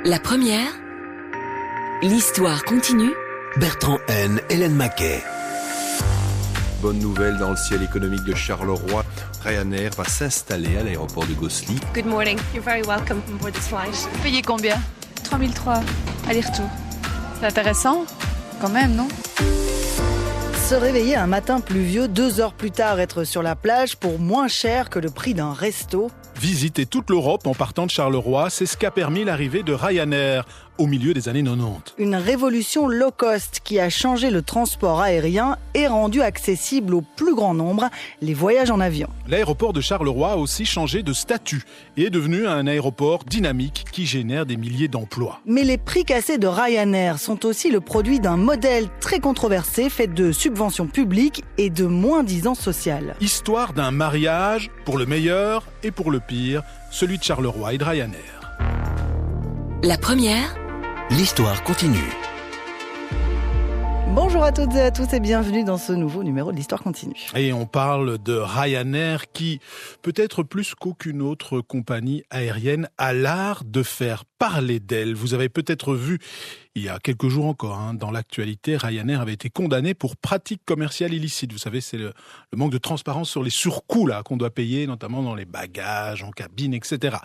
La première, l'histoire continue. Bertrand N, Hélène Maquet. Bonne nouvelle dans le ciel économique de Charleroi. Ryanair va s'installer à l'aéroport de Gosselies. Good morning. You're very welcome on board this flight. Vous payez combien ? 3003, aller-retour. C'est intéressant, quand même, non ? Se réveiller un matin pluvieux, 2 heures plus tard être sur la plage pour moins cher que le prix d'un resto. Visiter toute l'Europe en partant de Charleroi, c'est ce qu'a permis l'arrivée de Ryanair au milieu des années 90. Une révolution low cost qui a changé le transport aérien et rendu accessible au plus grand nombre les voyages en avion. L'aéroport de Charleroi a aussi changé de statut et est devenu un aéroport dynamique qui génère des milliers d'emplois. Mais les prix cassés de Ryanair sont aussi le produit d'un modèle très controversé fait de subventions publiques et de moins-disant social. Histoire d'un mariage pour le meilleur et pour le pire, celui de Charleroi et de Ryanair. La première, L'histoire continue. Bonjour à toutes et à tous et bienvenue dans ce nouveau numéro de l'Histoire continue. Et on parle de Ryanair qui, peut-être plus qu'aucune autre compagnie aérienne, a l'art de faire parler d'elle. Vous avez peut-être vu, il y a quelques jours encore, dans l'actualité, Ryanair avait été condamné pour pratiques commerciales illicites. Vous savez, c'est le manque de transparence sur les surcoûts qu'on doit payer, notamment dans les bagages, en cabine, etc.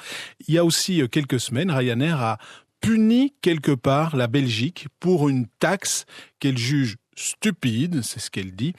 Il y a aussi quelques semaines, Ryanair a puni quelque part la Belgique pour une taxe qu'elle juge stupide, c'est ce qu'elle dit,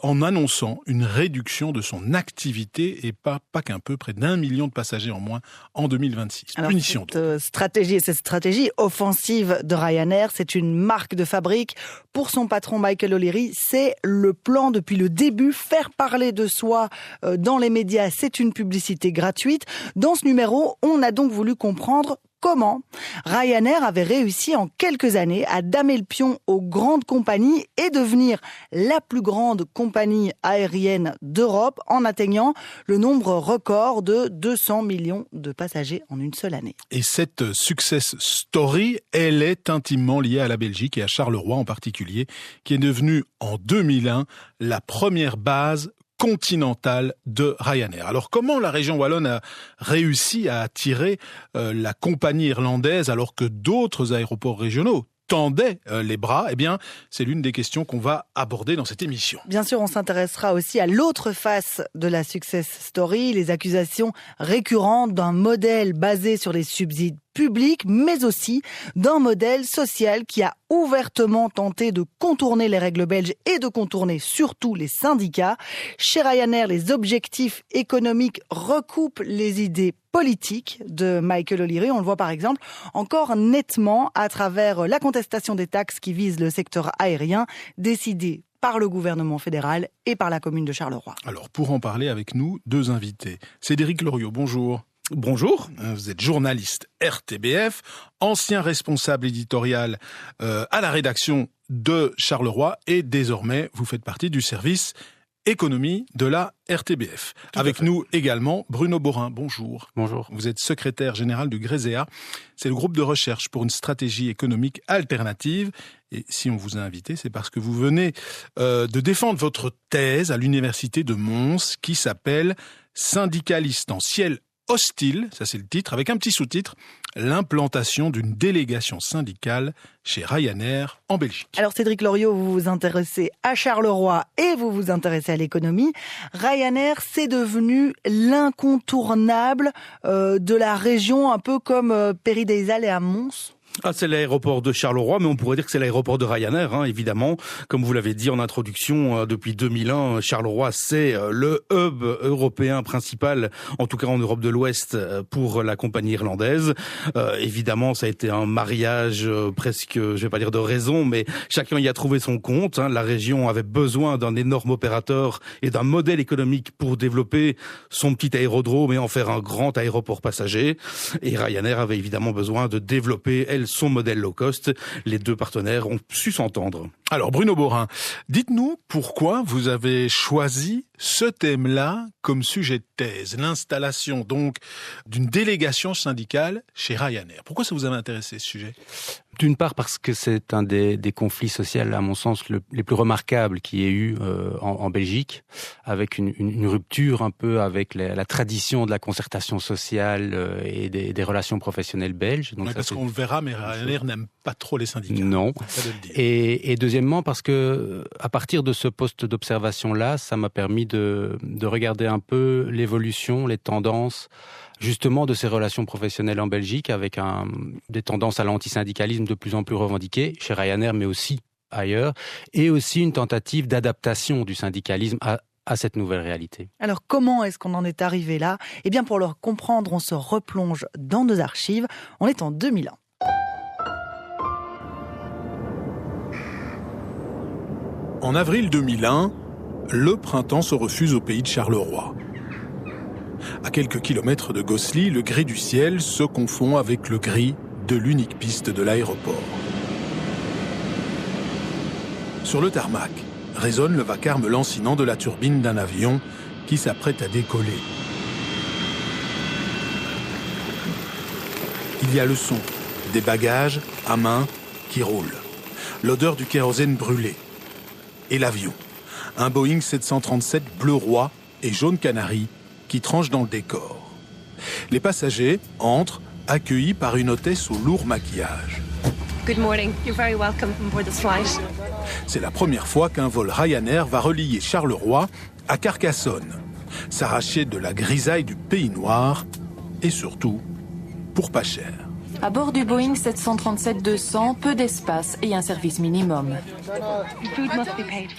en annonçant une réduction de son activité et pas qu'un peu, près d'1 million de passagers en moins en 2026. Alors, Punition. Cette stratégie offensive de Ryanair, c'est une marque de fabrique. Pour son patron Michael O'Leary, c'est le plan depuis le début, faire parler de soi dans les médias, c'est une publicité gratuite. Dans ce numéro, on a donc voulu comprendre comment Ryanair avait réussi en quelques années à damer le pion aux grandes compagnies et devenir la plus grande compagnie aérienne d'Europe en atteignant le nombre record de 200 millions de passagers en une seule année. Et cette success story, elle est intimement liée à la Belgique et à Charleroi en particulier, qui est devenue en 2001 la première base continentale de Ryanair. Alors comment la région wallonne a réussi à attirer la compagnie irlandaise alors que d'autres aéroports régionaux tendaient les bras? Eh bien, c'est l'une des questions qu'on va aborder dans cette émission. Bien sûr, on s'intéressera aussi à l'autre face de la success story, les accusations récurrentes d'un modèle basé sur les subsides public, mais aussi d'un modèle social qui a ouvertement tenté de contourner les règles belges et de contourner surtout les syndicats. Chez Ryanair, les objectifs économiques recoupent les idées politiques de Michael O'Leary. On le voit par exemple encore nettement à travers la contestation des taxes qui visent le secteur aérien, décidée par le gouvernement fédéral et par la commune de Charleroi. Alors pour en parler avec nous, 2 invités. Cédric Loriot, bonjour. Bonjour. Vous êtes journaliste RTBF, ancien responsable éditorial à la rédaction de Charleroi et désormais vous faites partie du service économie de la RTBF. Avec nous également Bruno Borin, bonjour. Bonjour. Vous êtes secrétaire général du GRESEA, c'est le groupe de recherche pour une stratégie économique alternative. Et si on vous a invité, c'est parce que vous venez de défendre votre thèse à l'université de Mons qui s'appelle « Syndicaliste en ciel hostile », ça c'est le titre, avec un petit sous-titre, l'implantation d'une délégation syndicale chez Ryanair en Belgique. Alors Cédric Loriot, vous vous intéressez à Charleroi et vous vous intéressez à l'économie. Ryanair, c'est devenu l'incontournable de la région, un peu comme Péry des Halles et à Mons. C'est l'aéroport de Charleroi, mais on pourrait dire que c'est l'aéroport de Ryanair, évidemment. Comme vous l'avez dit en introduction, depuis 2001, Charleroi, c'est le hub européen principal, en tout cas en Europe de l'Ouest, pour la compagnie irlandaise. Évidemment, ça a été un mariage presque, je vais pas dire de raison, mais chacun y a trouvé son compte. La région avait besoin d'un énorme opérateur et d'un modèle économique pour développer son petit aérodrome et en faire un grand aéroport passager. Et Ryanair avait évidemment besoin de développer, son modèle low cost. Les 2 partenaires ont su s'entendre. Alors Bruno Borin, dites-nous pourquoi vous avez choisi ce thème-là comme sujet de thèse, l'installation donc d'une délégation syndicale chez Ryanair. Pourquoi ça vous avait intéressé ce sujet ? D'une part parce que c'est un des conflits sociaux, à mon sens, les plus remarquables qu'il y ait eu en Belgique, avec une rupture un peu avec la tradition de la concertation sociale et des relations professionnelles belges. Donc parce qu'on le verra, mais Ryanair n'aime pas trop les syndicats. Non. Ça doit le dire. Et deuxièmement parce que à partir de ce poste d'observation-là, ça m'a permis de regarder un peu l'évolution, les tendances justement de ces relations professionnelles en Belgique, avec des tendances à l'antisyndicalisme de plus en plus revendiquées chez Ryanair, mais aussi ailleurs, et aussi une tentative d'adaptation du syndicalisme à cette nouvelle réalité. Alors comment est-ce qu'on en est arrivé là ? Eh bien pour le comprendre, on se replonge dans nos archives. On est en 2001. En avril 2001, le printemps se refuse au pays de Charleroi. À quelques kilomètres de Gosselies, le gris du ciel se confond avec le gris de l'unique piste de l'aéroport. Sur le tarmac, résonne le vacarme lancinant de la turbine d'un avion qui s'apprête à décoller. Il y a le son des bagages à main qui roulent, l'odeur du kérosène brûlé et l'avion, un Boeing 737 bleu roi et jaune canari qui tranche dans le décor. Les passagers entrent, accueillis par une hôtesse au lourd maquillage. Good morning. You're very welcome aboard this flight. C'est la première fois qu'un vol Ryanair va relier Charleroi à Carcassonne, s'arracher de la grisaille du pays noir et surtout pour pas cher. À bord du Boeing 737-200, peu d'espace et un service minimum.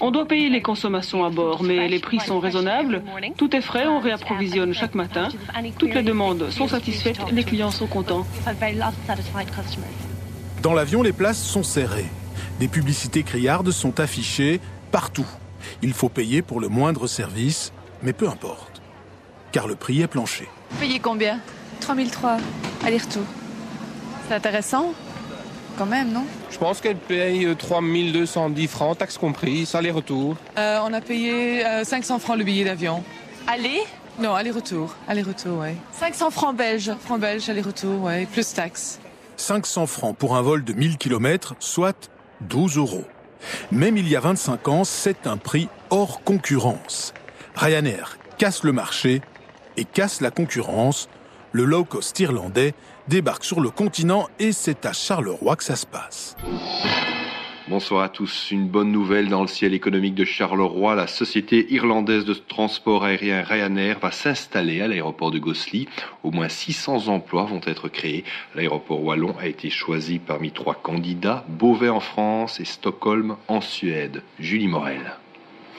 On doit payer les consommations à bord, mais les prix sont raisonnables. Tout est frais, on réapprovisionne chaque matin. Toutes les demandes sont satisfaites, les clients sont contents. Dans l'avion, les places sont serrées. Des publicités criardes sont affichées partout. Il faut payer pour le moindre service, mais peu importe, car le prix est plancher. Payez combien ? 3003, aller-retour. C'est intéressant, quand même, non ? Je pense qu'elle paye 3210 francs, taxes comprises, aller-retour. On a payé 500 francs le billet d'avion. Aller ? Non, aller-retour. Aller-retour, oui. 500 francs belges. Francs belges, aller-retour, oui, plus taxes. 500 francs pour un vol de 1000 km, soit 12 €. Même il y a 25 ans, c'est un prix hors concurrence. Ryanair casse le marché et casse la concurrence. Le low-cost irlandais débarque sur le continent et c'est à Charleroi que ça se passe. Bonsoir à tous. Une bonne nouvelle dans le ciel économique de Charleroi. La société irlandaise de transport aérien Ryanair va s'installer à l'aéroport de Gosselies. Au moins 600 emplois vont être créés. L'aéroport wallon a été choisi parmi 3 candidats, Beauvais en France et Stockholm en Suède. Julie Morel.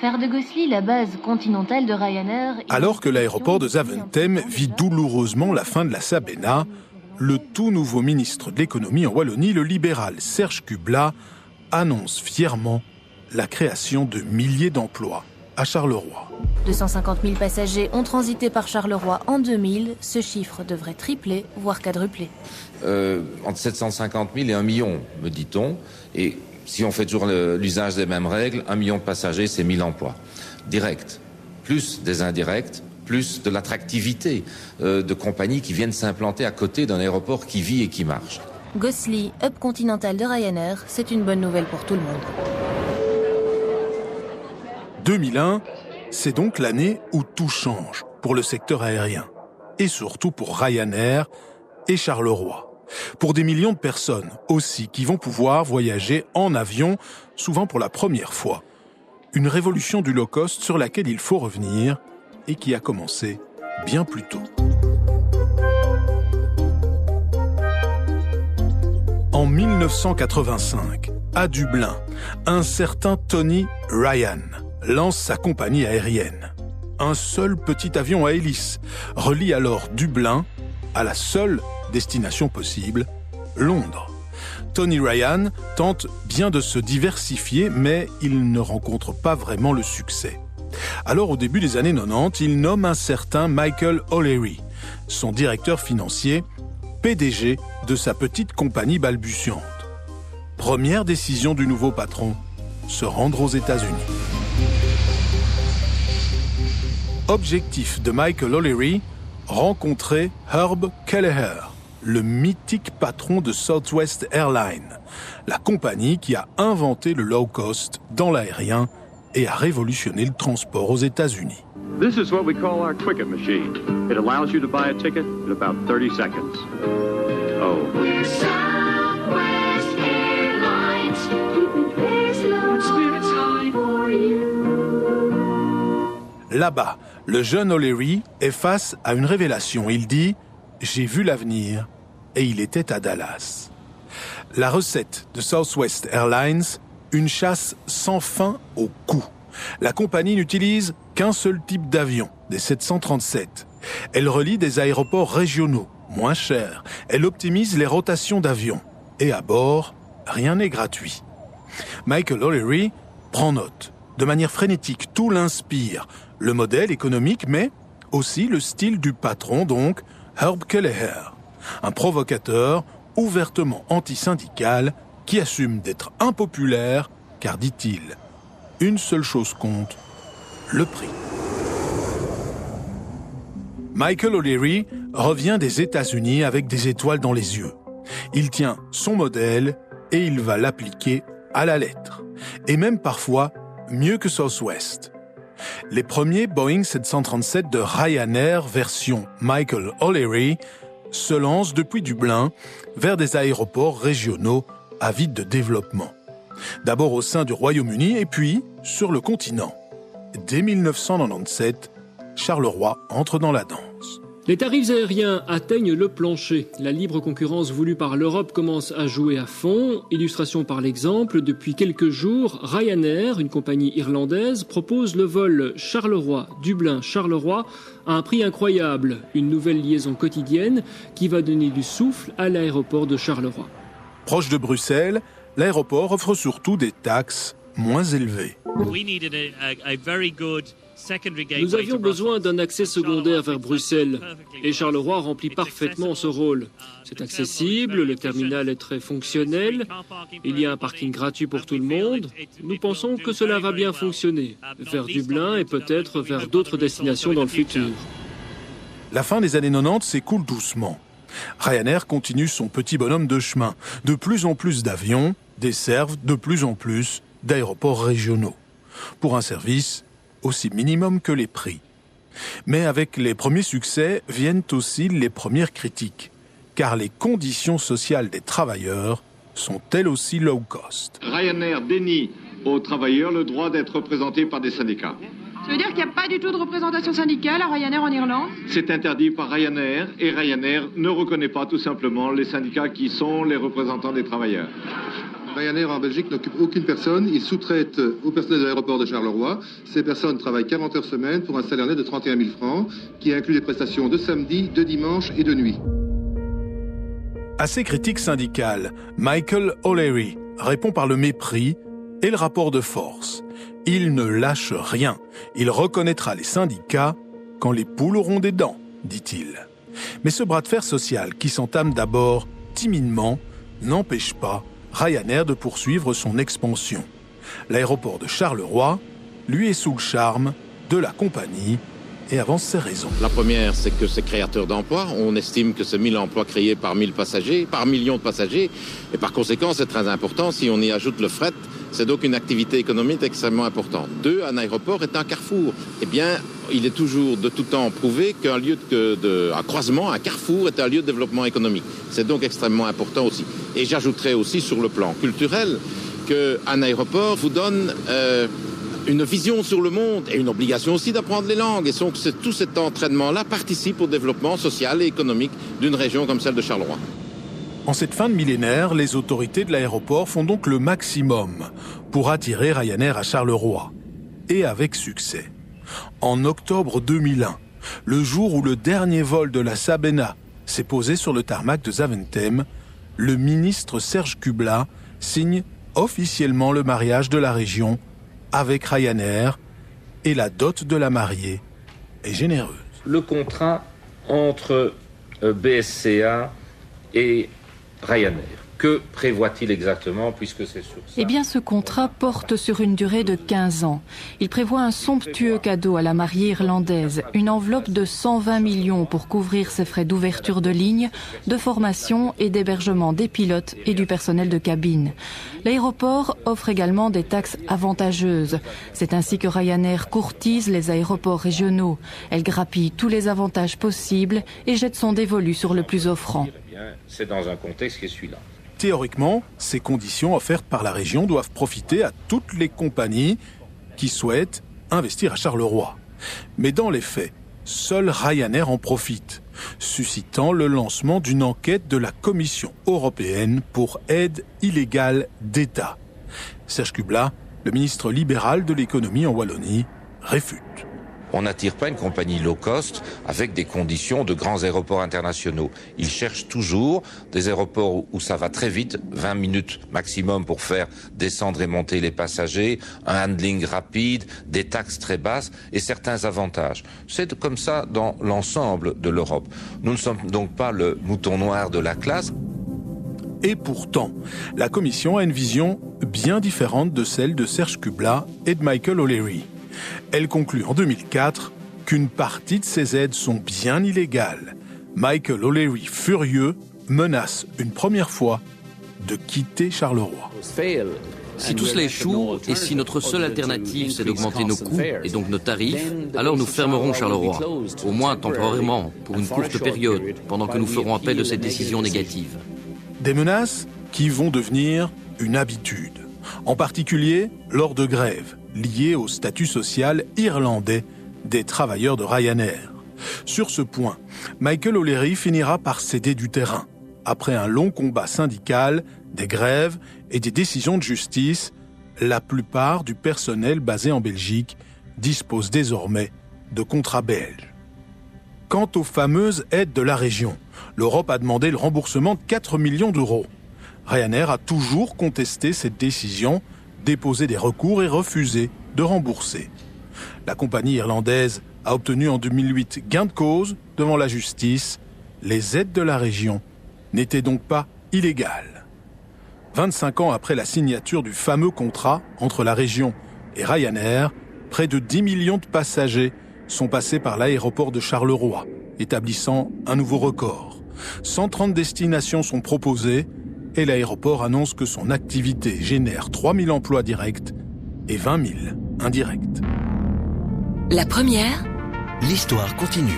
Faire de Gosselies la base continentale de Ryanair... Alors que l'aéroport de Zaventem vit douloureusement la fin de la Sabena, le tout nouveau ministre de l'économie en Wallonie, le libéral Serge Kubla, annonce fièrement la création de milliers d'emplois à Charleroi. 250 000 passagers ont transité par Charleroi en 2000. Ce chiffre devrait tripler, voire quadrupler. Entre 750 000 et 1 million, me dit-on. Et si on fait toujours l'usage des mêmes règles, 1 million de passagers, c'est 1000 emplois. Directs, plus des indirects, plus de l'attractivité de compagnies qui viennent s'implanter à côté d'un aéroport qui vit et qui marche. Gosselies, hub continental de Ryanair, c'est une bonne nouvelle pour tout le monde. 2001, c'est donc l'année où tout change pour le secteur aérien. Et surtout pour Ryanair et Charleroi. Pour des millions de personnes aussi qui vont pouvoir voyager en avion, souvent pour la première fois. Une révolution du low-cost sur laquelle il faut revenir et qui a commencé bien plus tôt. En 1985, à Dublin, un certain Tony Ryan lance sa compagnie aérienne. Un seul petit avion à hélice relie alors Dublin à la seule destination possible, Londres. Tony Ryan tente bien de se diversifier, mais il ne rencontre pas vraiment le succès. Alors au début des années 90, il nomme un certain Michael O'Leary, son directeur financier, PDG de sa petite compagnie balbutiante. Première décision du nouveau patron, se rendre aux États-Unis. Objectif de Michael O'Leary, rencontrer Herb Kelleher, le mythique patron de Southwest Airlines, la compagnie qui a inventé le low cost dans l'aérien et a révolutionné le transport aux États-Unis. This is what we call our Quicket machine. It allows you to buy a ticket in about 30 seconds. Oh. We're Southwest Airlines, keeping fares low, spirits high for you. Là-bas, le jeune O'Leary est face à une révélation. Il dit « J'ai vu l'avenir » et il était à Dallas. La recette de Southwest Airlines, une chasse sans fin aux coûts. La compagnie n'utilise qu'un seul type d'avion, des 737. Elle relie des aéroports régionaux, moins chers. Elle optimise les rotations d'avions. Et à bord, rien n'est gratuit. Michael O'Leary prend note. De manière frénétique, tout l'inspire. Le modèle économique, mais aussi le style du patron, donc Herb Kelleher. Un provocateur ouvertement anti-syndical qui assume d'être impopulaire, car, dit-il, une seule chose compte, le prix. Michael O'Leary revient des États-Unis avec des étoiles dans les yeux. Il tient son modèle et il va l'appliquer à la lettre. Et même parfois mieux que Southwest. Les premiers Boeing 737 de Ryanair version Michael O'Leary se lancent depuis Dublin vers des aéroports régionaux avides de développement. D'abord au sein du Royaume-Uni et puis sur le continent. Dès 1997, Charleroi entre dans la danse. Les tarifs aériens atteignent le plancher. La libre concurrence voulue par l'Europe commence à jouer à fond. Illustration par l'exemple, depuis quelques jours, Ryanair, une compagnie irlandaise, propose le vol Charleroi-Dublin-Charleroi à un prix incroyable. Une nouvelle liaison quotidienne qui va donner du souffle à l'aéroport de Charleroi. Proche de Bruxelles, l'aéroport offre surtout des taxes moins élevées. Nous avions besoin d'un accès secondaire vers Bruxelles et Charleroi remplit parfaitement ce rôle. C'est accessible, le terminal est très fonctionnel, il y a un parking gratuit pour tout le monde. Nous pensons que cela va bien fonctionner vers Dublin et peut-être vers d'autres destinations dans le futur. La fin des années 90 s'écoule doucement. Ryanair continue son petit bonhomme de chemin. De plus en plus d'avions desservent de plus en plus d'aéroports régionaux. Pour un service aussi minimum que les prix. Mais avec les premiers succès viennent aussi les premières critiques, car les conditions sociales des travailleurs sont elles aussi low cost. Ryanair dénie aux travailleurs le droit d'être représentés par des syndicats. Ça veut dire qu'il n'y a pas du tout de représentation syndicale à Ryanair en Irlande ? C'est interdit par Ryanair et Ryanair ne reconnaît pas tout simplement les syndicats qui sont les représentants des travailleurs. Ryanair en Belgique n'occupe aucune personne, il sous-traite au personnel de l'aéroport de Charleroi. Ces personnes travaillent 40 heures semaine pour un salaire net de 31 000 francs, qui inclut des prestations de samedi, de dimanche et de nuit. À ces critiques syndicales, Michael O'Leary répond par le mépris et le rapport de force. Il ne lâche rien. Il reconnaîtra les syndicats quand les poules auront des dents, dit-il. Mais ce bras de fer social, qui s'entame d'abord timidement, n'empêche pas Ryanair de poursuivre son expansion. L'aéroport de Charleroi, lui, est sous le charme de la compagnie et avance ses raisons. La première, c'est que c'est créateur d'emplois. On estime que c'est 1000 emplois créés par 1000 passagers, par million de passagers. Et par conséquent, c'est très important. Si on y ajoute le fret, c'est donc une activité économique extrêmement importante. 2, un aéroport est un carrefour. Eh bien, il est toujours de tout temps prouvé qu'un lieu un croisement, un carrefour est un lieu de développement économique. C'est donc extrêmement important aussi. Et j'ajouterais aussi sur le plan culturel qu'un aéroport vous donne une vision sur le monde et une obligation aussi d'apprendre les langues. Et donc tout cet entraînement-là participe au développement social et économique d'une région comme celle de Charleroi. En cette fin de millénaire, les autorités de l'aéroport font donc le maximum pour attirer Ryanair à Charleroi. Et avec succès. En octobre 2001, le jour où le dernier vol de la Sabena s'est posé sur le tarmac de Zaventem, le ministre Serge Kubla signe officiellement le mariage de la région avec Ryanair et la dot de la mariée est généreuse. Le contrat entre BSCA et Ryanair, Que prévoit-il exactement, puisque c'est sur ça? Eh bien, ce contrat porte sur une durée de 15 ans. Il prévoit un somptueux cadeau à la mariée irlandaise, une enveloppe de 120 millions pour couvrir ses frais d'ouverture de ligne, de formation et d'hébergement des pilotes et du personnel de cabine. L'aéroport offre également des taxes avantageuses. C'est ainsi que Ryanair courtise les aéroports régionaux. Elle grappille tous les avantages possibles et jette son dévolu sur le plus offrant. C'est dans un contexte qui est celui-là. Théoriquement, ces conditions offertes par la région doivent profiter à toutes les compagnies qui souhaitent investir à Charleroi. Mais dans les faits, seul Ryanair en profite, suscitant le lancement d'une enquête de la Commission européenne pour aide illégale d'État. Serge Kubla, le ministre libéral de l'économie en Wallonie, réfute. On n'attire pas une compagnie low cost avec des conditions de grands aéroports internationaux. Ils cherchent toujours des aéroports où ça va très vite, 20 minutes maximum pour faire descendre et monter les passagers, un handling rapide, des taxes très basses et certains avantages. C'est comme ça dans l'ensemble de l'Europe. Nous ne sommes donc pas le mouton noir de la classe. Et pourtant, la Commission a une vision bien différente de celle de Serge Kubla et de Michael O'Leary. Elle conclut en 2004 qu'une partie de ces aides sont bien illégales. Michael O'Leary, furieux, menace une première fois de quitter Charleroi. Si tout cela échoue, et si notre seule alternative c'est d'augmenter nos coûts et donc nos tarifs, alors nous fermerons Charleroi, au moins temporairement, pour une courte période, pendant que nous ferons appel de cette décision négative. Des menaces qui vont devenir une habitude, en particulier lors de grèves liées au statut social irlandais des travailleurs de Ryanair. Sur ce point, Michael O'Leary finira par céder du terrain. Après un long combat syndical, des grèves et des décisions de justice, la plupart du personnel basé en Belgique dispose désormais de contrats belges. Quant aux fameuses aides de la région, l'Europe a demandé le remboursement de 4 millions d'euros. Ryanair a toujours contesté cette décision, déposé des recours et refusé de rembourser. La compagnie irlandaise a obtenu en 2008 gain de cause devant la justice. Les aides de la région n'étaient donc pas illégales. 25 ans après la signature du fameux contrat entre la région et Ryanair, près de 10 millions de passagers sont passés par l'aéroport de Charleroi, établissant un nouveau record. 130 destinations sont proposées et l'aéroport annonce que son activité génère 3 000 emplois directs et 20 000 indirects. La première, l'histoire continue.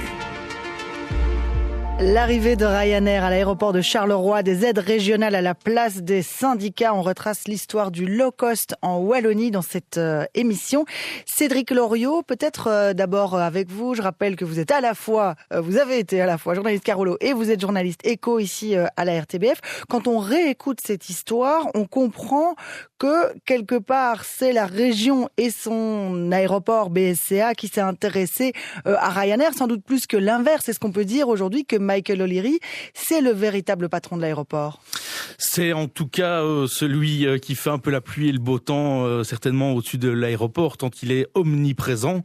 L'arrivée de Ryanair à l'aéroport de Charleroi, des aides régionales à la place des syndicats. On retrace l'histoire du low-cost en Wallonie dans cette émission. Cédric Loriot, peut-être d'abord avec vous. Je rappelle que vous êtes vous avez été à la fois journaliste Carolo et vous êtes journaliste éco ici à la RTBF. Quand on réécoute cette histoire, on comprend que quelque part c'est la région et son aéroport BSCA qui s'est intéressé à Ryanair, sans doute plus que l'inverse. Est-ce qu'on peut dire aujourd'hui que Michael O'Leary, c'est le véritable patron de l'aéroport? C'est en tout cas celui qui fait un peu la pluie et le beau temps, certainement au-dessus de l'aéroport, tant il est omniprésent.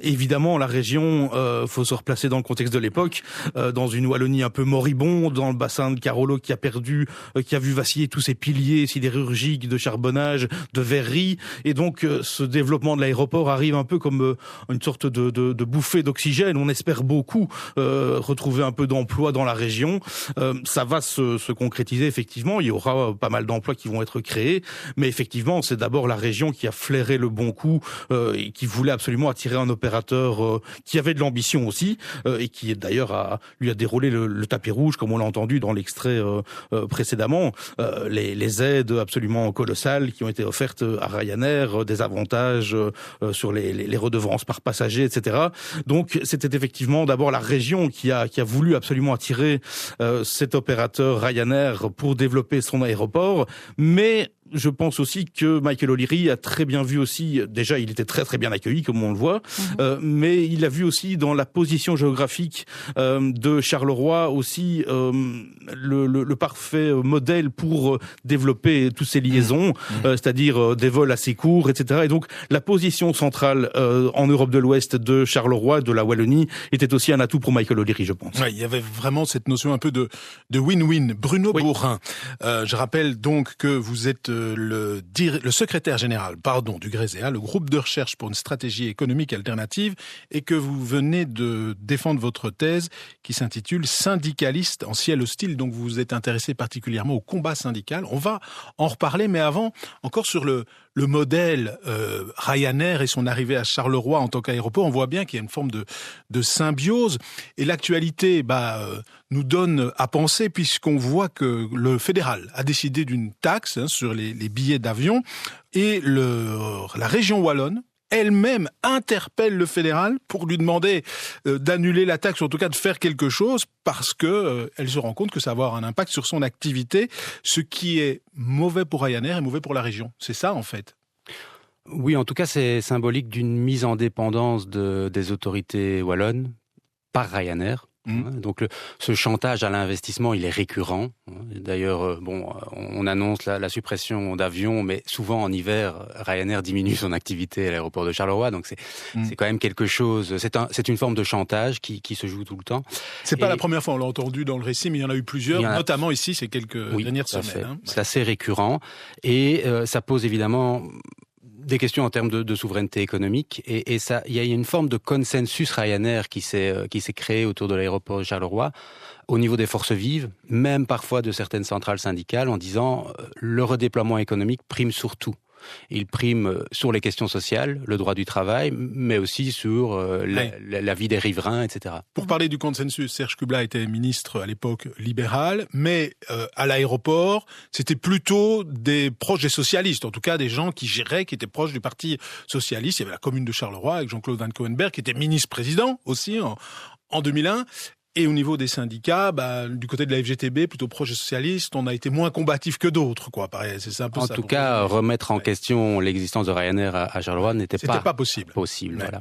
Évidemment, la région, faut se replacer dans le contexte de l'époque, dans une Wallonie un peu moribonde, dans le bassin de Carolo qui a vu vaciller tous ses piliers sidérurgiques de charbonnage, de verrerie, et donc ce développement de l'aéroport arrive un peu comme une sorte de bouffée d'oxygène. On espère beaucoup retrouver un peu d'emplois dans la région. Ça va se concrétiser effectivement. Il y aura pas mal d'emplois qui vont être créés, mais effectivement, c'est d'abord la région qui a flairé le bon coup et qui voulait absolument attirer un opérateur qui avait de l'ambition aussi et qui d'ailleurs lui a déroulé le tapis rouge, comme on l'a entendu dans l'extrait précédemment. Les aides absolument colossales qui ont été offertes à Ryanair, des avantages sur les redevances par passager, etc. Donc c'était effectivement d'abord la région qui a voulu absolument attirer cet opérateur Ryanair pour développer son aéroport, mais je pense aussi que Michael O'Leary a très bien vu aussi, déjà il était très très bien accueilli comme on le voit, mais il a vu aussi dans la position géographique de Charleroi aussi le parfait modèle pour développer toutes ces liaisons, c'est-à-dire des vols assez courts, etc. Et donc la position centrale en Europe de l'Ouest de Charleroi, de la Wallonie, était aussi un atout pour Michael O'Leary, je pense. Ouais, il y avait vraiment cette notion un peu de win-win. Bruno Bourrin, je rappelle donc que vous êtes le secrétaire général, du GRESEA, le groupe de recherche pour une stratégie économique alternative, et que vous venez de défendre votre thèse qui s'intitule « Syndicaliste en ciel hostile ». Donc vous vous êtes intéressé particulièrement au combat syndical. On va en reparler, mais avant, encore sur le modèle Ryanair et son arrivée à Charleroi en tant qu'aéroport, on voit bien qu'il y a une forme de symbiose. Et l'actualité nous donne à penser, puisqu'on voit que le fédéral a décidé d'une taxe sur les billets d'avion, et la région wallonne elle-même interpelle le fédéral pour lui demander d'annuler la taxe, ou en tout cas de faire quelque chose, parce que elle se rend compte que ça va avoir un impact sur son activité, ce qui est mauvais pour Ryanair et mauvais pour la région. C'est ça, en fait. Oui, en tout cas, c'est symbolique d'une mise en dépendance des autorités wallonnes par Ryanair. Donc ce chantage à l'investissement, il est récurrent. D'ailleurs, on annonce la suppression d'avions, mais souvent en hiver, Ryanair diminue son activité à l'aéroport de Charleroi. Donc c'est quand même quelque chose. C'est une forme de chantage qui se joue tout le temps. C'est pas la première fois, on l'a entendu dans le récit, mais il y en a eu plusieurs, notamment ici ces quelques dernières semaines. C'est assez récurrent et ça pose évidemment des questions en termes de souveraineté économique, et ça, il y a une forme de consensus Ryanair qui s'est créé autour de l'aéroport de Charleroi au niveau des forces vives, même parfois de certaines centrales syndicales, en disant le redéploiement économique prime surtout. Il prime sur les questions sociales, le droit du travail, mais aussi sur la vie des riverains, etc. Pour parler du consensus, Serge Kubla était ministre à l'époque libéral, mais à l'aéroport, c'était plutôt des proches des socialistes, en tout cas des gens qui géraient, qui étaient proches du Parti socialiste. Il y avait la commune de Charleroi avec Jean-Claude Van Coenberg, qui était ministre-président aussi en 2001. Et au niveau des syndicats, du côté de la FGTB, plutôt proche des socialistes, on a été moins combatif que d'autres, quoi. Pareil, c'est un peu en tout cas, remettre en question l'existence de Ryanair à Charleroi n'était pas possible. Voilà.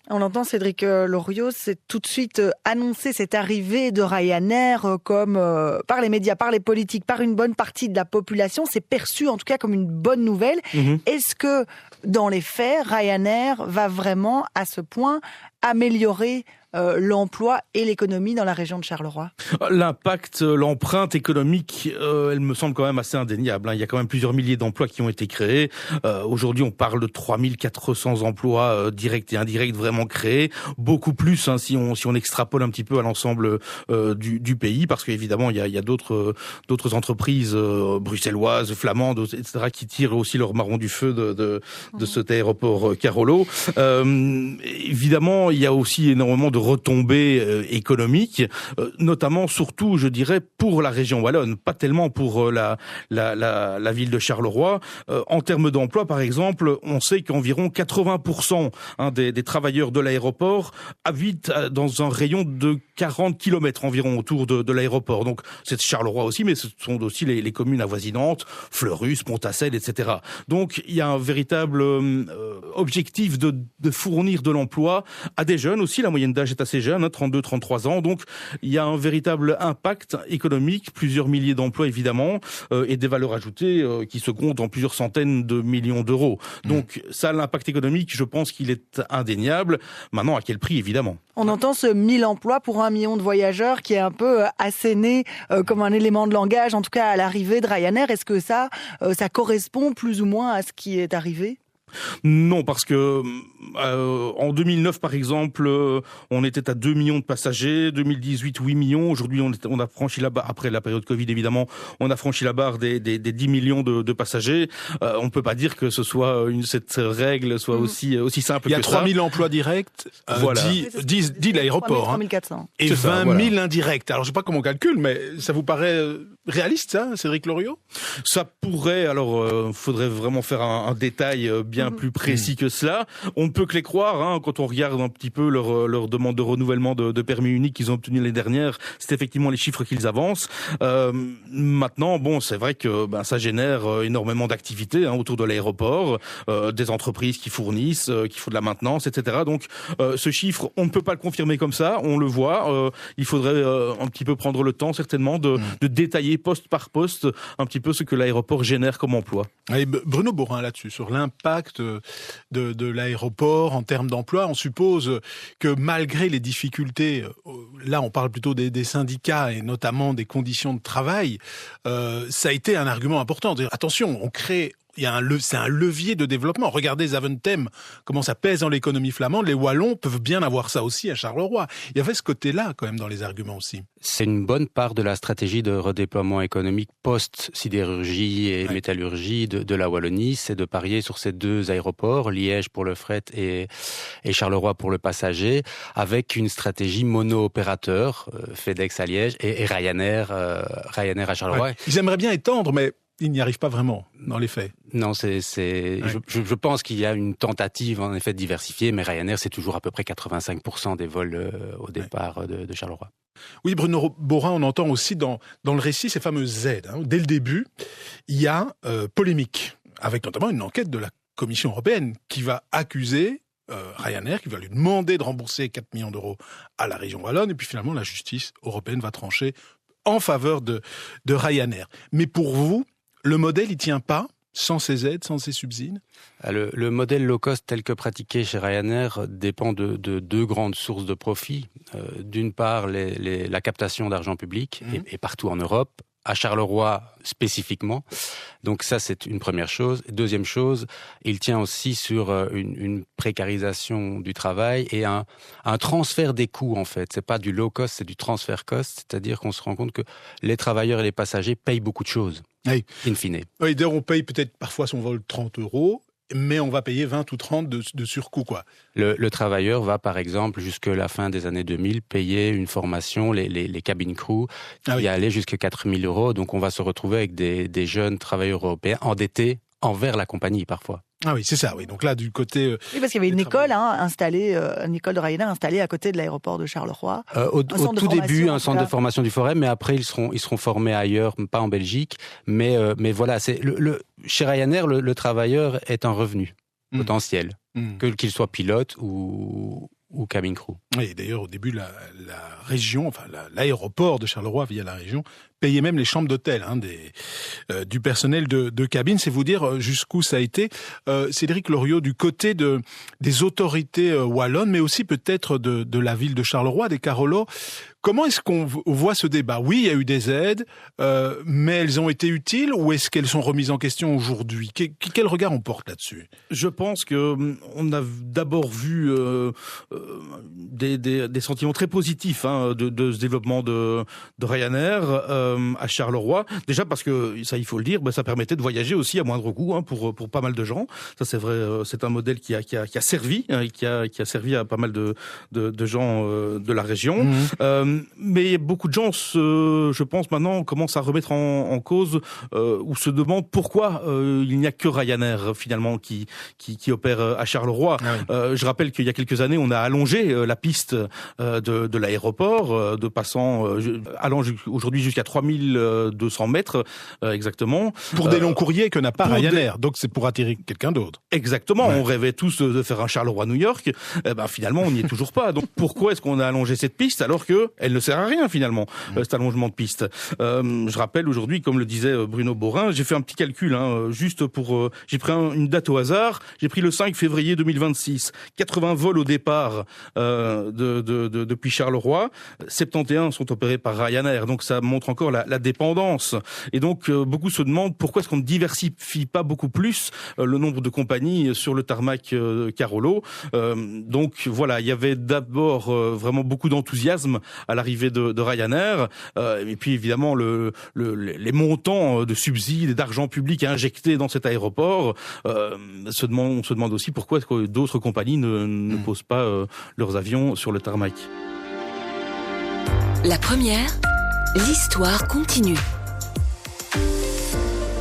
On entend Cédric Loriot, c'est tout de suite annoncé cette arrivée de Ryanair comme par les médias, par les politiques, par une bonne partie de la population. C'est perçu en tout cas comme une bonne nouvelle. Est-ce que dans les faits, Ryanair va vraiment à ce point améliorer l'emploi et l'économie dans la région de Charleroi? L'impact, l'empreinte économique, elle me semble quand même assez indéniable. Il y a quand même plusieurs milliers d'emplois qui ont été créés. Aujourd'hui, on parle de 3400 emplois directs et indirects vraiment créés. Beaucoup plus si on extrapole un petit peu à l'ensemble du pays, parce qu'évidemment, il y a d'autres entreprises bruxelloises, flamandes, etc., qui tirent aussi leur marron du feu de cet aéroport Carolo. Évidemment, il y a aussi énormément de retombées économiques, notamment, surtout, je dirais, pour la région wallonne, pas tellement pour la ville de Charleroi. En termes d'emploi, par exemple, on sait qu'environ 80% des travailleurs de l'aéroport habitent dans un rayon de 40 km environ autour de l'aéroport. Donc, c'est Charleroi aussi, mais ce sont aussi les communes avoisinantes, Fleurus, Pontassel, etc. Donc, il y a un véritable objectif de fournir de l'emploi à des jeunes aussi. La moyenne d'âge est assez jeune, 32-33 ans. Donc, il y a un véritable impact économique, plusieurs milliers d'emplois évidemment, et des valeurs ajoutées qui se comptent en plusieurs centaines de millions d'euros. Donc, ça, l'impact économique, je pense qu'il est indéniable. Maintenant, à quel prix, évidemment? On entend ce 1000 emplois pour 1 million de voyageurs qui est un peu asséné comme un élément de langage, en tout cas à l'arrivée de Ryanair. Est-ce que ça correspond plus ou moins à ce qui est arrivé? Non, parce que en 2009, par exemple, on était à 2 millions de passagers. 2018, 8 millions. Aujourd'hui, on a franchi la barre, après la période Covid, évidemment, on a franchi la barre des 10 millions de passagers. On peut pas dire que ce soit cette règle soit aussi simple que ça. Il y a 3000 emplois directs, voilà. dit l'aéroport. 3400. Et 20 000 indirects. Alors, je sais pas comment on calcule, mais ça vous paraît réaliste, ça, Cédric Loriot? Ça pourrait, alors, faudrait vraiment faire un détail bien plus précis que cela. On ne peut que les croire, hein, quand on regarde un petit peu leur demande de renouvellement de permis unique qu'ils ont obtenu l'année dernière. C'est effectivement les chiffres qu'ils avancent. Maintenant, bon, c'est vrai que ça génère énormément d'activités autour de l'aéroport, des entreprises qui fournissent, qui font de la maintenance, etc. Donc, ce chiffre, on ne peut pas le confirmer comme ça. On le voit. Il faudrait un petit peu prendre le temps, certainement, de détailler poste par poste un petit peu ce que l'aéroport génère comme emploi. Allez, Bruno Borin, là-dessus, sur l'impact de l'aéroport en termes d'emploi, on suppose que malgré les difficultés, là on parle plutôt des syndicats et notamment des conditions de travail, ça a été un argument important. Attention, on crée... c'est un levier de développement. Regardez Zaventem, comment ça pèse dans l'économie flamande. Les Wallons peuvent bien avoir ça aussi à Charleroi. Il y avait ce côté-là quand même dans les arguments aussi. C'est une bonne part de la stratégie de redéploiement économique post-sidérurgie et métallurgie de la Wallonie, c'est de parier sur ces deux aéroports, Liège pour le fret et Charleroi pour le passager, avec une stratégie mono-opérateur, FedEx à Liège et Ryanair à Charleroi. Ouais. Ils aimeraient bien étendre, mais ils n'y arrivent pas vraiment, dans les faits. Non, je pense qu'il y a une tentative, en effet, de diversifier, mais Ryanair, c'est toujours à peu près 85% des vols au départ de Charleroi. Oui, Bruno Borin, on entend aussi dans le récit ces fameuses aides. Dès le début, il y a polémique, avec notamment une enquête de la Commission européenne qui va accuser Ryanair, qui va lui demander de rembourser 4 millions d'euros à la région wallonne, et puis finalement la justice européenne va trancher en faveur de Ryanair. Mais pour vous, le modèle, il tient pas sans ces aides, sans ces subsides? Le modèle low cost tel que pratiqué chez Ryanair dépend de deux grandes sources de profit. D'une part, la captation d'argent public, et partout en Europe, à Charleroi spécifiquement. Donc ça, c'est une première chose. Deuxième chose, il tient aussi sur une précarisation du travail et un transfert des coûts, en fait. C'est pas du low cost, c'est du transfer cost, c'est-à-dire qu'on se rend compte que les travailleurs et les passagers payent beaucoup de choses, in fine. Oui, d'ailleurs, on paye peut-être parfois son vol 30 €, mais on va payer 20 ou 30 de surcoût, quoi. Le travailleur va, par exemple, jusqu'à la fin des années 2000, payer une formation, les cabin crew, qui allait jusqu'à 4 000 €. Donc, on va se retrouver avec des jeunes travailleurs européens endettés envers la compagnie, parfois. Ah oui, c'est ça, oui. Donc là, du côté... Oui, parce qu'il y avait une école installée, une école de Ryanair installée à côté de l'aéroport de Charleroi. Au tout début, un centre de formation du Forum, mais après, ils seront formés ailleurs, pas en Belgique. Mais voilà, chez Ryanair, le travailleur est un revenu potentiel, qu'il soit pilote ou cabin crew. Oui, d'ailleurs, au début, la région, enfin l'aéroport de Charleroi, via la région, payait même les chambres d'hôtel du personnel de cabine. C'est vous dire jusqu'où ça a été. Cédric Loriot, du côté des autorités wallonnes, mais aussi peut-être de la ville de Charleroi, des Carolos, comment est-ce qu'on voit ce débat? Oui, il y a eu des aides, mais elles ont été utiles, ou est-ce qu'elles sont remises en question aujourd'hui? Quel regard on porte là-dessus? Je pense que on a d'abord vu des sentiments très positifs de ce développement de Ryanair à Charleroi. Déjà parce que, ça il faut le dire, ça permettait de voyager aussi à moindre coût pour pas mal de gens. Ça c'est vrai, c'est un modèle qui a servi, qui a servi à pas mal de gens de la région. Mais beaucoup de gens, je pense maintenant, commencent à remettre en cause ou se demandent pourquoi il n'y a que Ryanair finalement qui opère à Charleroi. Je rappelle qu'il y a quelques années, on a allongé la piste de l'aéroport, allant aujourd'hui jusqu'à 3200 mètres exactement. Pour des longs courriers que n'a pas Ryanair, donc c'est pour atterrir quelqu'un d'autre. Exactement, on rêvait tous de faire un Charleroi-New York, finalement on n'y est toujours pas. Donc pourquoi est-ce qu'on a allongé cette piste alors que elle ne sert à rien finalement, cet allongement de piste. Je rappelle aujourd'hui, comme le disait Bruno Borin, j'ai fait un petit calcul, juste pour... j'ai pris une date au hasard, j'ai pris le 5 février 2026, 80 vols au départ depuis Charleroi, 71 sont opérés par Ryanair, donc ça montre encore la dépendance. Et donc beaucoup se demandent pourquoi est-ce qu'on ne diversifie pas beaucoup plus le nombre de compagnies sur le tarmac Carolo. Donc voilà, il y avait d'abord vraiment beaucoup d'enthousiasme à l'arrivée de Ryanair, et puis évidemment les montants de subsides et d'argent public injectés dans cet aéroport. On se demande aussi pourquoi est-ce que d'autres compagnies ne posent pas leurs avions sur le tarmac. La première, l'histoire continue.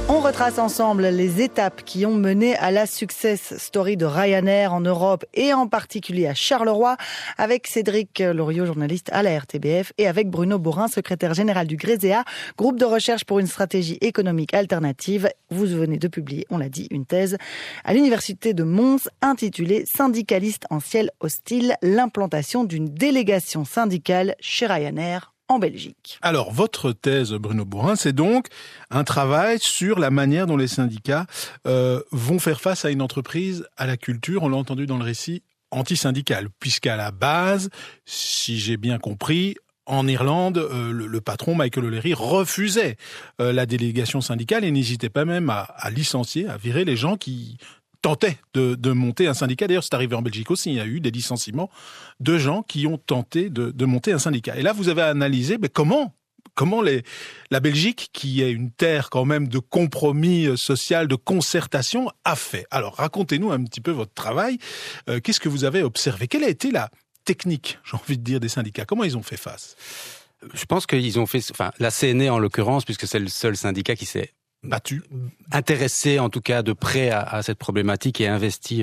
On retrace ensemble les étapes qui ont mené à la success story de Ryanair en Europe et en particulier à Charleroi, avec Cédric Loriot, journaliste à la RTBF, et avec Bruno Borin, secrétaire général du GRESEA, groupe de recherche pour une stratégie économique alternative. Vous venez de publier, on l'a dit, une thèse à l'université de Mons intitulée « Syndicalistes en ciel hostile, l'implantation d'une délégation syndicale chez Ryanair ». En Belgique. Alors, votre thèse, Bruno Borin, c'est donc un travail sur la manière dont les syndicats vont faire face à une entreprise, à la culture, on l'a entendu dans le récit, anti-syndicale, puisqu'à la base, si j'ai bien compris, en Irlande, le patron Michael O'Leary refusait la délégation syndicale et n'hésitait pas même à licencier, à virer les gens qui tentaient de monter un syndicat. D'ailleurs, c'est arrivé en Belgique aussi. Il y a eu des licenciements de gens qui ont tenté de monter un syndicat. Et là, vous avez analysé comment la Belgique, qui est une terre quand même de compromis social, de concertation, a fait. Alors, racontez-nous un petit peu votre travail. Qu'est-ce que vous avez observé? Quelle a été la technique, j'ai envie de dire, des syndicats? Comment ils ont fait face? Je pense qu'ils ont fait... Enfin, la CNE en l'occurrence, puisque c'est le seul syndicat qui s'est intéressé en tout cas de près à cette problématique et investi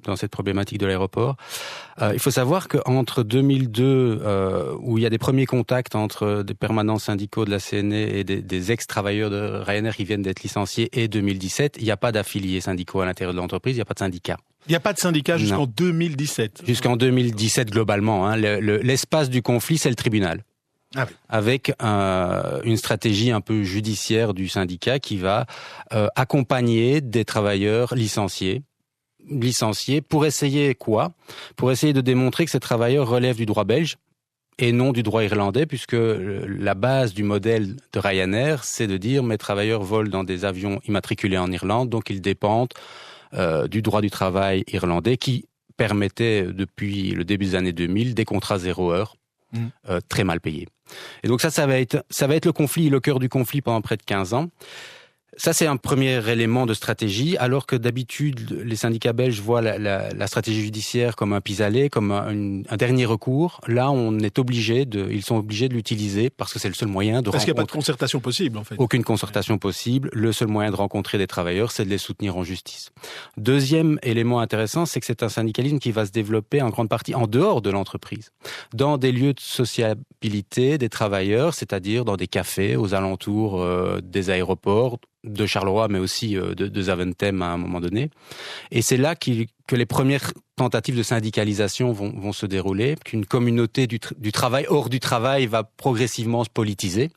dans cette problématique de l'aéroport. Il faut savoir qu'entre 2002, où il y a des premiers contacts entre des permanents syndicaux de la CNE et des ex-travailleurs de Ryanair qui viennent d'être licenciés, et 2017, il n'y a pas d'affiliés syndicaux à l'intérieur de l'entreprise, il n'y a pas de syndicat. Il n'y a pas de syndicat jusqu'en 2017. Jusqu'en 2017 globalement. Hein. L'espace du conflit, c'est le tribunal. Ah oui. Avec une stratégie un peu judiciaire du syndicat qui va accompagner des travailleurs licenciés pour essayer quoi? Pour essayer de démontrer que ces travailleurs relèvent du droit belge et non du droit irlandais, puisque la base du modèle de Ryanair, c'est de dire mes travailleurs volent dans des avions immatriculés en Irlande, donc ils dépendent du droit du travail irlandais qui permettait depuis le début des années 2000 des contrats 0 heure très mal payés. Et donc ça va être le conflit, le cœur du conflit pendant près de 15 ans. Ça, c'est un premier élément de stratégie, alors que d'habitude, les syndicats belges voient la stratégie judiciaire comme un pis-aller, comme un dernier recours. Là, ils sont obligés de l'utiliser parce que c'est le seul moyen de rencontrer... Parce qu'il n'y a pas de concertation possible, en fait. Aucune concertation possible. Le seul moyen de rencontrer des travailleurs, c'est de les soutenir en justice. Deuxième élément intéressant, c'est que c'est un syndicalisme qui va se développer en grande partie en dehors de l'entreprise, dans des lieux de sociabilité des travailleurs, c'est-à-dire dans des cafés aux alentours des aéroports, de Charleroi, mais aussi de Zaventem à un moment donné. Et c'est là que les premières tentatives de syndicalisation vont se dérouler, qu'une communauté du travail hors du travail va progressivement se politiser.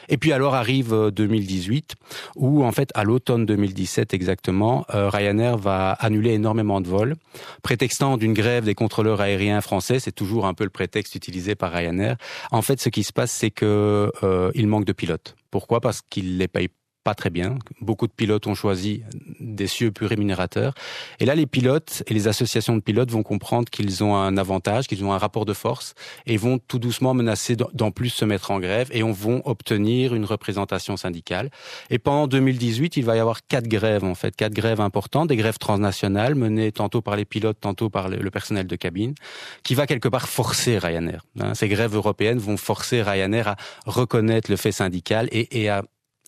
Et puis alors arrive 2018, où en fait, à l'automne 2017 exactement, Ryanair va annuler énormément de vols, prétextant d'une grève des contrôleurs aériens français. C'est toujours un peu le prétexte utilisé par Ryanair. En fait, ce qui se passe, c'est que il manque de pilotes. Pourquoi? Parce qu'ils les payent pas très bien. Beaucoup de pilotes ont choisi des cieux plus rémunérateurs. Et là, les pilotes et les associations de pilotes vont comprendre qu'ils ont un avantage, qu'ils ont un rapport de force, et vont tout doucement menacer d'en plus se mettre en grève, et on vont obtenir une représentation syndicale. Et pendant 2018, il va y avoir 4 grèves, en fait. 4 grèves importantes, des grèves transnationales, menées tantôt par les pilotes, tantôt par le personnel de cabine, qui va quelque part forcer Ryanair. Ces grèves européennes vont forcer Ryanair à reconnaître le fait syndical et à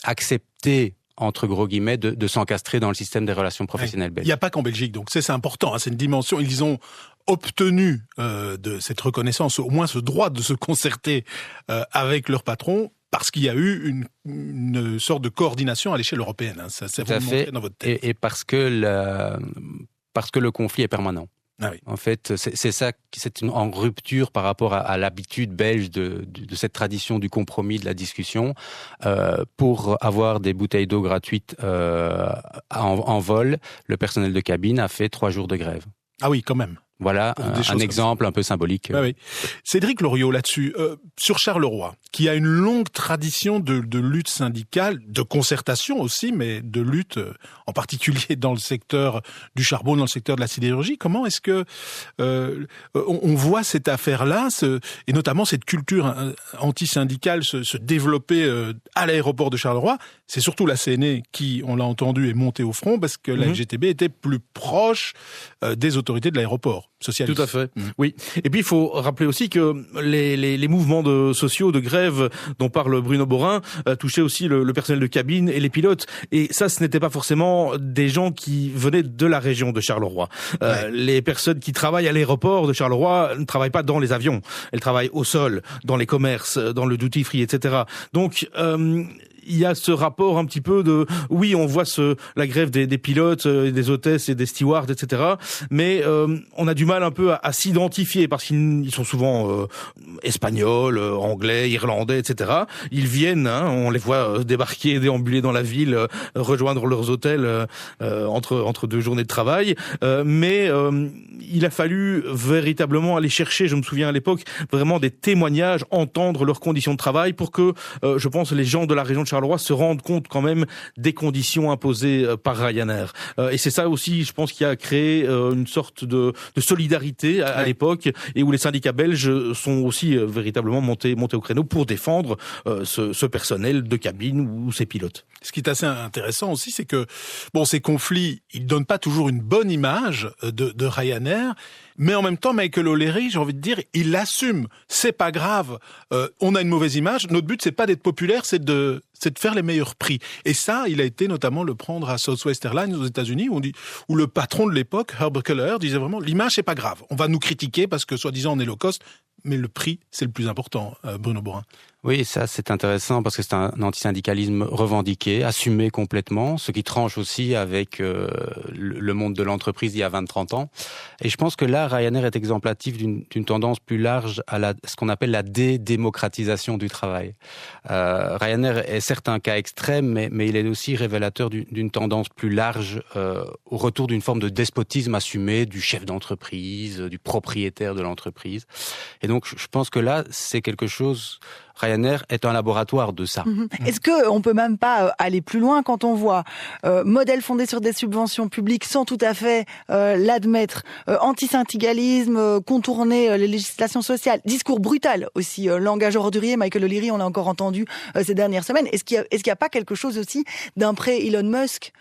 accepter, entre gros guillemets, de s'encastrer dans le système des relations professionnelles belges. Il n'y a pas qu'en Belgique, donc c'est important, hein, c'est une dimension. Ils ont obtenu de cette reconnaissance, au moins ce droit de se concerter avec leur patron, parce qu'il y a eu une sorte de coordination à l'échelle européenne. Hein. Ça vous le montrez dans votre thèse. Et parce que le conflit est permanent. Ah oui. En fait, c'est en rupture par rapport à l'habitude belge de cette tradition du compromis, de la discussion. Pour avoir des bouteilles d'eau gratuites en vol, le personnel de cabine a fait 3 jours de grève. Ah oui, quand même. Voilà un exemple un peu symbolique. Ah oui. Cédric Loriot, là-dessus, sur Charleroi, qui a une longue tradition de lutte syndicale, de concertation aussi, mais de lutte en particulier dans le secteur du charbon, dans le secteur de la sidérurgie. Comment est-ce que on voit cette affaire-là, et notamment cette culture anti-syndicale se développer à l'aéroport de Charleroi? C'est surtout la CNE qui, on l'a entendu, est montée au front parce que la FGTB était plus proche des autorités de l'aéroport. socialiste. Tout à fait. Oui. Et puis il faut rappeler aussi que les mouvements sociaux de grève dont parle Bruno Borin touchaient aussi le personnel de cabine et les pilotes. Et ça, ce n'était pas forcément des gens qui venaient de la région de Charleroi. Les personnes qui travaillent à l'aéroport de Charleroi ne travaillent pas dans les avions. Elles travaillent au sol, dans les commerces, dans le duty free, etc. Donc il y a ce rapport un petit peu de, oui, on voit la grève des pilotes, des hôtesses et des stewards, etc. Mais on a du mal un peu à s'identifier parce qu'ils sont souvent espagnols, anglais, irlandais, etc. Ils viennent, on les voit débarquer, déambuler dans la ville, rejoindre leurs hôtels entre deux journées de travail. Mais il a fallu véritablement aller chercher, je me souviens à l'époque, vraiment des témoignages, entendre leurs conditions de travail pour que, je pense, les gens de la région de Charleroi se rendent compte quand même des conditions imposées par Ryanair. Et c'est ça aussi, je pense, qui a créé une sorte de solidarité à l'époque et où les syndicats belges sont aussi véritablement montés au créneau pour défendre ce personnel de cabine ou ces pilotes. Ce qui est assez intéressant aussi, c'est que ces conflits, ils donnent pas toujours une bonne image de Ryanair, mais en même temps, Michael O'Leary, j'ai envie de dire, il l'assume. C'est pas grave. On a une mauvaise image. Notre but, c'est pas d'être populaire, c'est de faire les meilleurs prix. Et ça, il a été notamment le prendre à Southwest Airlines aux États-Unis, où le patron de l'époque, Herb Keller, disait vraiment, l'image, c'est pas grave. On va nous critiquer parce que, soi-disant, on est low cost, mais le prix, c'est le plus important, Bruno Borin. Oui, ça c'est intéressant parce que c'est un antisyndicalisme revendiqué, assumé complètement, ce qui tranche aussi avec le monde de l'entreprise il y a 20-30 ans. Et je pense que là, Ryanair est exemplatif d'une tendance plus large à ce qu'on appelle la dédémocratisation du travail. Ryanair est certes un cas extrême, mais il est aussi révélateur d'une tendance plus large au retour d'une forme de despotisme assumé du chef d'entreprise, du propriétaire de l'entreprise. Et donc, je pense que là, c'est quelque chose... Ryanair est un laboratoire de ça. Est-ce qu'on peut même pas aller plus loin quand on voit modèle fondé sur des subventions publiques sans tout à fait l'admettre, antisyndicalisme, contourner les législations sociales, discours brutal aussi, langage ordurier, Michael O'Leary, on l'a encore entendu ces dernières semaines. Est-ce qu'il y a pas quelque chose aussi d'un pré-Elon Musk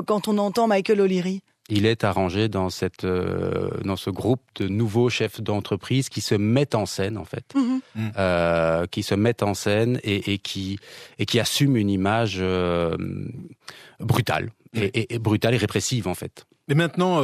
quand on entend Michael O'Leary ? Il est arrangé dans ce groupe de nouveaux chefs d'entreprise qui se mettent en scène, en fait. Qui se mettent en scène et qui assument une image brutale. Et brutale et répressive, en fait. Et maintenant,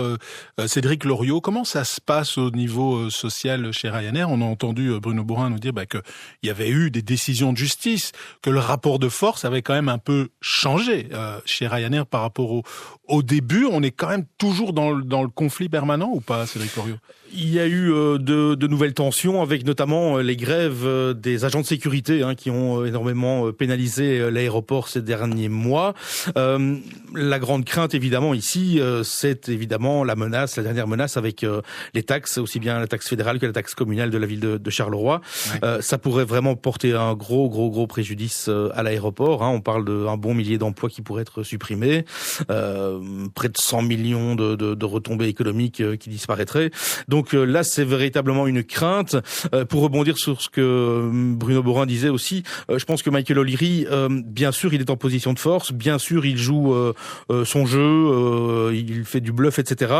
Cédric Loriot, comment ça se passe au niveau social chez Ryanair ? On a entendu Bruno Borin nous dire qu'il y avait eu des décisions de justice, que le rapport de force avait quand même un peu changé chez Ryanair par rapport au début. On est quand même toujours dans le conflit permanent ou pas, Cédric Loriot ? Il y a eu de nouvelles tensions avec notamment les grèves des agents de sécurité qui ont énormément pénalisé l'aéroport ces derniers mois. La grande crainte évidemment ici, c'est évidemment la dernière menace avec les taxes, aussi bien la taxe fédérale que la taxe communale de la ville de Charleroi. Ouais. Ça pourrait vraiment porter un gros préjudice à l'aéroport. On parle d'un bon millier d'emplois qui pourraient être supprimés, près de 100 millions de retombées économiques qui disparaîtraient. Donc là, c'est véritablement une crainte. Pour rebondir sur ce que Bruno Borin disait aussi, je pense que Michael O'Leary, bien sûr, il est en position de force, bien sûr, il joue son jeu, il fait du bluff, etc.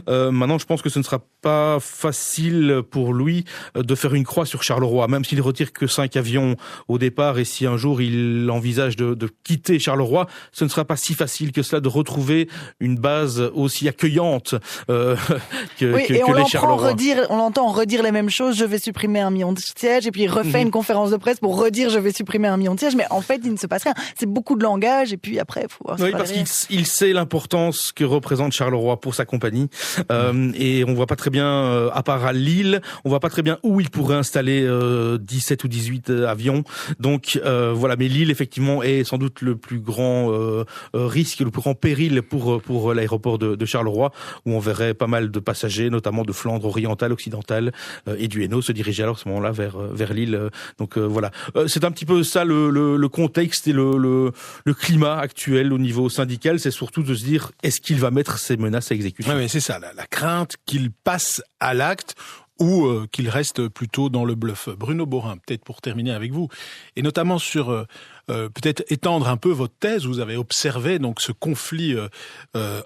Maintenant, je pense que ce ne sera pas facile pour lui de faire une croix sur Charleroi, même s'il retire que 5 avions au départ, et si un jour il envisage de quitter Charleroi, ce ne sera pas si facile que cela de retrouver une base aussi accueillante que les Charleroi. On l'entend redire les mêmes choses, je vais supprimer 1 million de sièges, et puis il refait une conférence de presse pour redire je vais supprimer 1 million de sièges, mais en fait il ne se passe rien. C'est beaucoup de langage, et puis après il faut voir. Oui, parce qu'il sait l'importance que représente Charleroi pour sa compagnie, et on voit pas très bien, à part à Lille, on voit pas très bien où il pourrait installer 17 ou 18 avions. Donc voilà, mais Lille effectivement est sans doute le plus grand risque, le plus grand péril pour l'aéroport de Charleroi, où on verrait pas mal de passagers, notamment de Flandre orientale, occidentale et du Hainaut se diriger alors à ce moment-là vers Lille. Donc voilà, c'est un petit peu ça le contexte et le climat actuel au niveau syndical, c'est surtout de se dire est-ce qu'il va mettre ces menaces à exécution. Oui, c'est ça, la crainte qu'il passe à l'acte ou qu'il reste plutôt dans le bluff. Bruno Borin, peut-être pour terminer avec vous, et notamment sur peut-être étendre un peu votre thèse. Vous avez observé donc ce conflit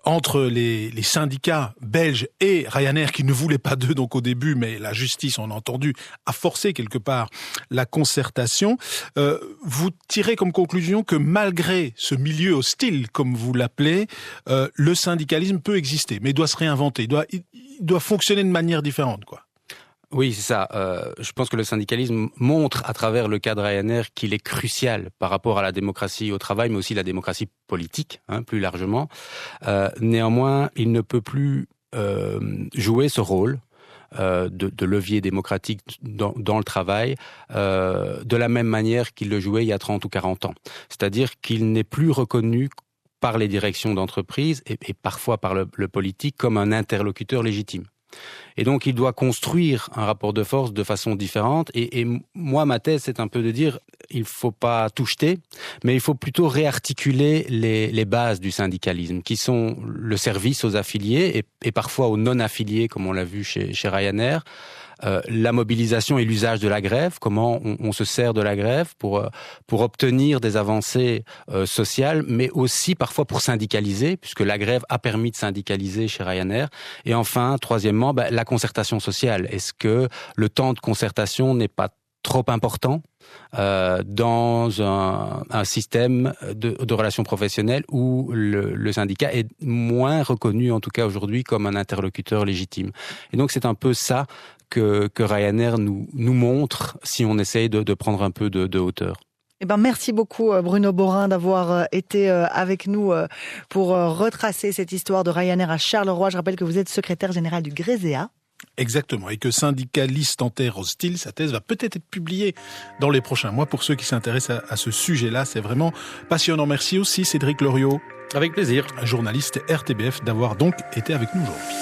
entre les syndicats belges et Ryanair qui ne voulaient pas d'eux donc au début, mais la justice, on a entendu, a forcé quelque part la concertation. Vous tirez comme conclusion que malgré ce milieu hostile, comme vous l'appelez, le syndicalisme peut exister, mais il doit se réinventer, il doit fonctionner de manière différente, quoi. Oui, c'est ça. Je pense que le syndicalisme montre à travers le cas de Ryanair qu'il est crucial par rapport à la démocratie au travail, mais aussi la démocratie politique, plus largement. Néanmoins, il ne peut plus jouer ce rôle de levier démocratique dans le travail de la même manière qu'il le jouait il y a 30 ou 40 ans. C'est-à-dire qu'il n'est plus reconnu par les directions d'entreprise et parfois par le politique comme un interlocuteur légitime. Et donc, il doit construire un rapport de force de façon différente. Et moi, ma thèse, c'est un peu de dire, il faut pas tout jeter, mais il faut plutôt réarticuler les bases du syndicalisme, qui sont le service aux affiliés et parfois aux non-affiliés, comme on l'a vu chez Ryanair. La mobilisation et l'usage de la grève, comment on se sert de la grève pour obtenir des avancées sociales, mais aussi parfois pour syndicaliser, puisque la grève a permis de syndicaliser chez Ryanair. Et enfin, troisièmement, la concertation sociale. Est-ce que le temps de concertation n'est pas trop important dans un système de relations professionnelles où le syndicat est moins reconnu, en tout cas aujourd'hui, comme un interlocuteur légitime. Et donc c'est un peu ça que Ryanair nous montre si on essaye de prendre un peu de hauteur. Eh ben, merci beaucoup Bruno Borin d'avoir été avec nous pour retracer cette histoire de Ryanair à Charleroi. Je rappelle que vous êtes secrétaire général du Gréséa. Exactement, et que syndicaliste en terre hostile, sa thèse va peut-être être publiée dans les prochains mois. Pour ceux qui s'intéressent à ce sujet-là, c'est vraiment passionnant. Merci aussi Cédric Loriot. Avec plaisir. Journaliste RTBF, d'avoir donc été avec nous aujourd'hui.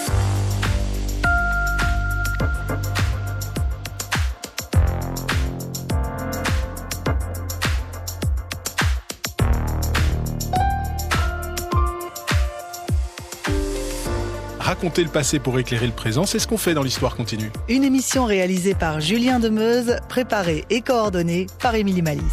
Raconter le passé pour éclairer le présent, c'est ce qu'on fait dans l'Histoire continue. Une émission réalisée par Julien Demeuse, préparée et coordonnée par Émilie Malice.